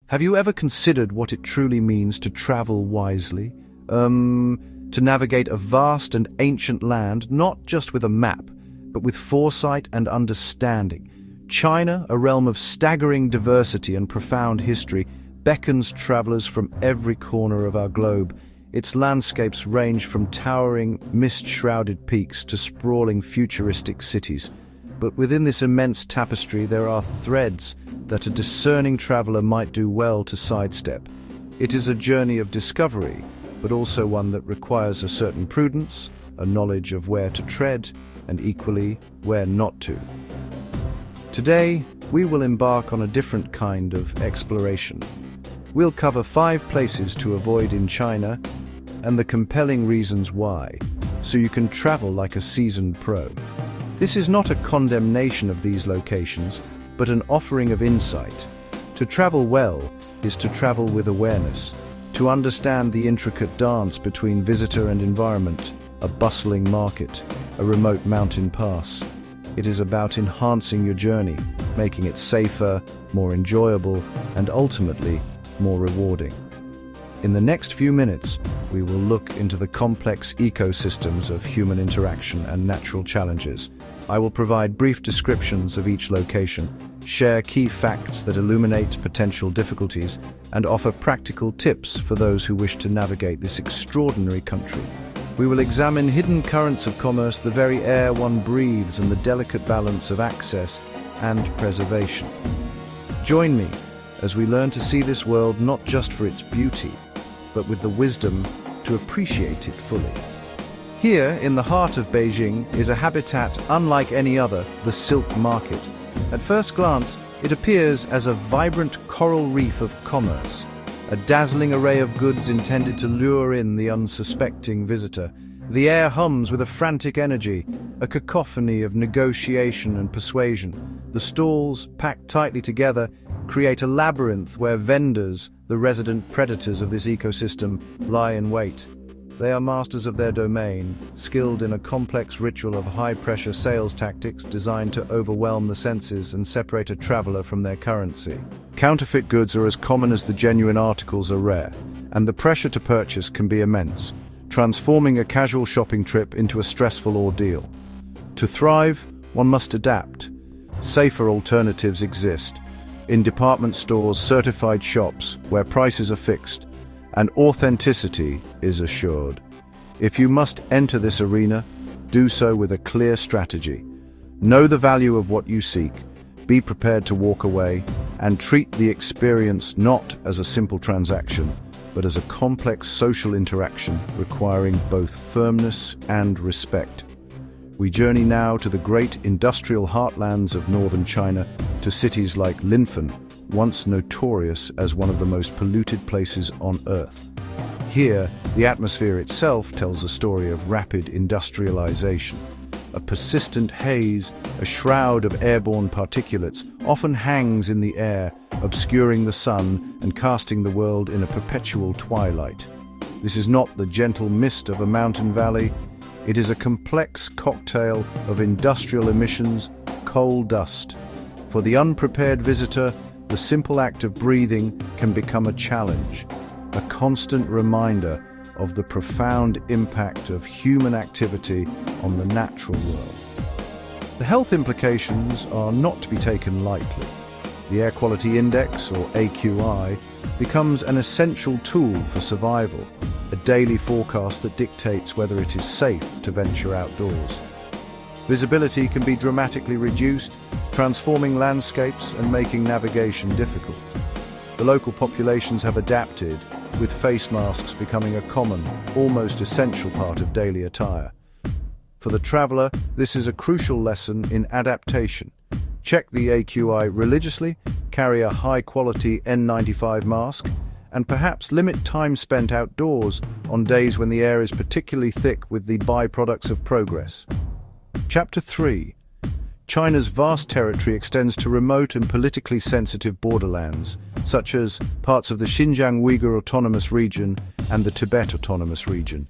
Have you ever considered what it truly means to travel wisely? To navigate a vast and ancient land, not just with a map, but with foresight and understanding. China, a realm of staggering diversity and profound history, beckons travelers from every corner of our globe. Its landscapes range from towering, mist-shrouded peaks to sprawling futuristic cities. But within this immense tapestry, there are threads that a discerning traveler might do well to sidestep. It is a journey of discovery, but also one that requires a certain prudence, a knowledge of where to tread, and equally, where not to. Today, we will embark on a different kind of exploration. We'll cover 5 places to avoid in China, and the compelling reasons why, so you can travel like a seasoned pro. This is not a condemnation of these locations, but an offering of insight. To travel well is to travel with awareness, to understand the intricate dance between visitor and environment, a bustling market, a remote mountain pass. It is about enhancing your journey, making it safer, more enjoyable, and ultimately, more rewarding. In the next few minutes, we will look into the complex ecosystems of human interaction and natural challenges. I will provide brief descriptions of each location, share key facts that illuminate potential difficulties, and offer practical tips for those who wish to navigate this extraordinary country. We will examine hidden currents of commerce, the very air one breathes, and the delicate balance of access and preservation. Join me as we learn to see this world not just for its beauty, but with the wisdom to appreciate it fully. Here, in the heart of Beijing, is a habitat unlike any other, the Silk Market. At first glance, it appears as a vibrant coral reef of commerce, a dazzling array of goods intended to lure in the unsuspecting visitor. The air hums with a frantic energy, a cacophony of negotiation and persuasion. The stalls, packed tightly together, create a labyrinth where vendors, the resident predators of this ecosystem, lie in wait. They are masters of their domain, skilled in a complex ritual of high-pressure sales tactics designed to overwhelm the senses and separate a traveler from their currency. Counterfeit goods are as common as the genuine articles are rare, and the pressure to purchase can be immense, transforming a casual shopping trip into a stressful ordeal. To thrive, one must adapt. Safer alternatives exist. In department stores, certified shops, where prices are fixed, and authenticity is assured. If you must enter this arena, do so with a clear strategy. Know the value of what you seek, be prepared to walk away, and treat the experience not as a simple transaction, but as a complex social interaction requiring both firmness and respect. We journey now to the great industrial heartlands of northern China, to cities like Linfen, once notorious as one of the most polluted places on Earth. Here, the atmosphere itself tells a story of rapid industrialization. A persistent haze, a shroud of airborne particulates, often hangs in the air, obscuring the sun and casting the world in a perpetual twilight. This is not the gentle mist of a mountain valley. It is a complex cocktail of industrial emissions, coal dust. For the unprepared visitor, the simple act of breathing can become a challenge, a constant reminder of the profound impact of human activity on the natural world. The health implications are not to be taken lightly. The Air Quality Index, or AQI, becomes an essential tool for survival, a daily forecast that dictates whether it is safe to venture outdoors. Visibility can be dramatically reduced, transforming landscapes and making navigation difficult. The local populations have adapted, with face masks becoming a common, almost essential part of daily attire. For the traveler, this is a crucial lesson in adaptation. Check the AQI religiously, carry a high-quality N95 mask, and perhaps limit time spent outdoors on days when the air is particularly thick with the byproducts of progress. Chapter 3. China's vast territory extends to remote and politically sensitive borderlands, such as parts of the Xinjiang Uyghur Autonomous Region and the Tibet Autonomous Region.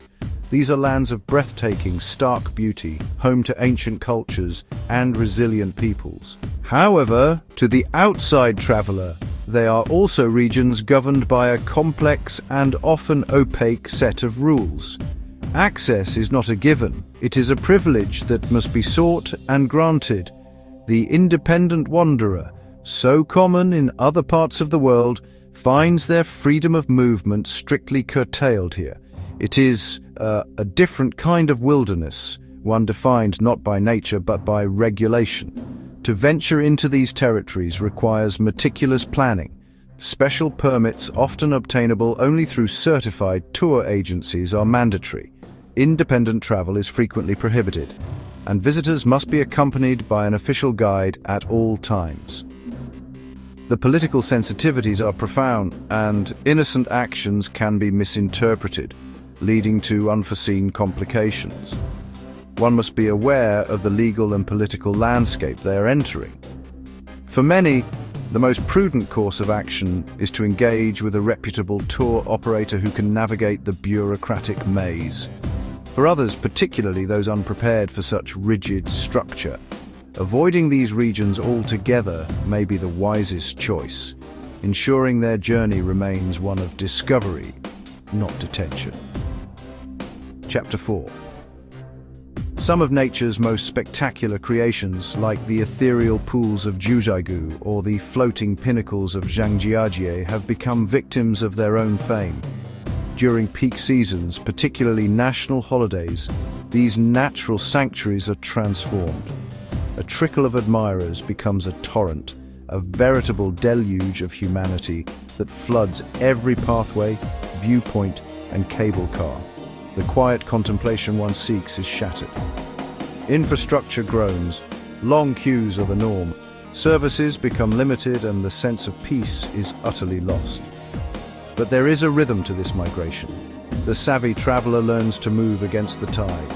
These are lands of breathtaking, stark beauty, home to ancient cultures and resilient peoples. However, to the outside traveler, They are also regions governed by a complex and often opaque set of rules. Access is not a given, it is a privilege that must be sought and granted. The independent wanderer, so common in other parts of the world, finds their freedom of movement strictly curtailed here. It is a different kind of wilderness, one defined not by nature but by regulation. To venture into these territories requires meticulous planning. Special permits, often obtainable only through certified tour agencies, are mandatory. Independent travel is frequently prohibited, and visitors must be accompanied by an official guide at all times. The political sensitivities are profound, and innocent actions can be misinterpreted, leading to unforeseen complications. One must be aware of the legal and political landscape they are entering. For many, the most prudent course of action is to engage with a reputable tour operator who can navigate the bureaucratic maze. For others, particularly those unprepared for such rigid structure, avoiding these regions altogether may be the wisest choice, ensuring their journey remains one of discovery, not detention. Chapter 4. Some of nature's most spectacular creations, like the ethereal pools of Jiuzhaigou or the floating pinnacles of Zhangjiajie, have become victims of their own fame. During peak seasons, particularly national holidays, these natural sanctuaries are transformed. A trickle of admirers becomes a torrent, a veritable deluge of humanity that floods every pathway, viewpoint, and cable car. The quiet contemplation one seeks is shattered. Infrastructure groans, long queues are the norm, services become limited, and the sense of peace is utterly lost. But there is a rhythm to this migration. The savvy traveler learns to move against the tide.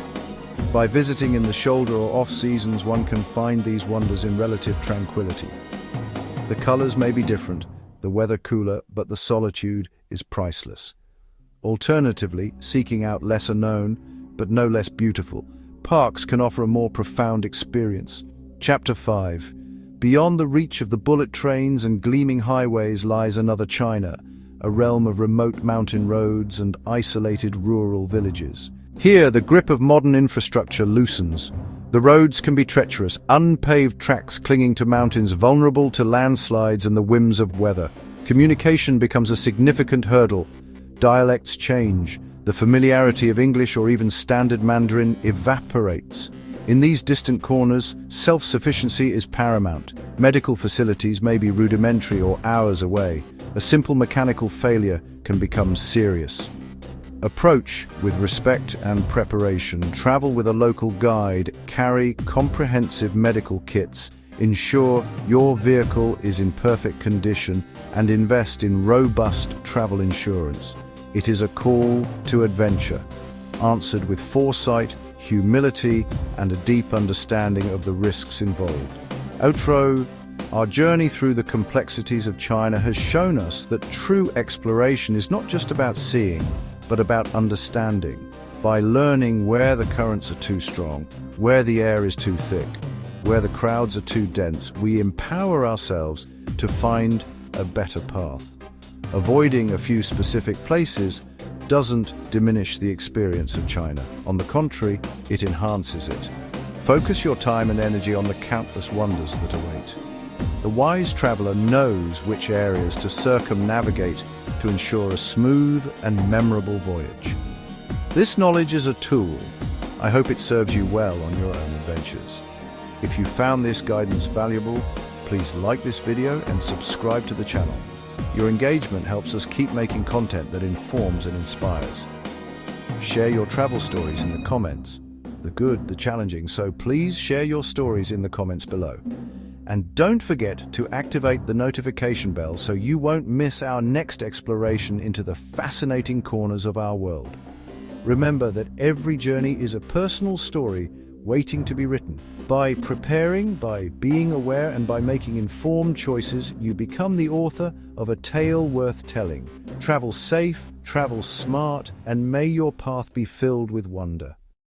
By visiting in the shoulder or off seasons, one can find these wonders in relative tranquility. The colors may be different, the weather cooler, but the solitude is priceless. Alternatively, seeking out lesser known, but no less beautiful, parks can offer a more profound experience. Chapter 5. Beyond the reach of the bullet trains and gleaming highways lies another China, a realm of remote mountain roads and isolated rural villages. Here, the grip of modern infrastructure loosens. The roads can be treacherous, unpaved tracks clinging to mountains, vulnerable to landslides and the whims of weather. Communication becomes a significant hurdle. Dialects change. The familiarity of English or even standard Mandarin evaporates. In these distant corners, self-sufficiency is paramount. Medical facilities may be rudimentary or hours away. A simple mechanical failure can become serious. Approach with respect and preparation. Travel with a local guide. Carry comprehensive medical kits. Ensure your vehicle is in perfect condition and invest in robust travel insurance. It is a call to adventure, answered with foresight, humility, and a deep understanding of the risks involved. Outro. Our journey through the complexities of China has shown us that true exploration is not just about seeing, but about understanding. By learning where the currents are too strong, where the air is too thick, where the crowds are too dense, we empower ourselves to find a better path. Avoiding a few specific places doesn't diminish the experience of China. On the contrary, it enhances it. Focus your time and energy on the countless wonders that await. The wise traveler knows which areas to circumnavigate to ensure a smooth and memorable voyage. This knowledge is a tool. I hope it serves you well on your own adventures. If you found this guidance valuable, please like this video and subscribe to the channel. Your engagement helps us keep making content that informs and inspires. Share your travel stories in the comments, the good, the challenging, so please share your stories in the comments below. And don't forget to activate the notification bell so you won't miss our next exploration into the fascinating corners of our world. Remember that every journey is a personal story waiting to be written. By preparing, by being aware, and by making informed choices, you become the author of a tale worth telling. Travel safe, travel smart, and may your path be filled with wonder.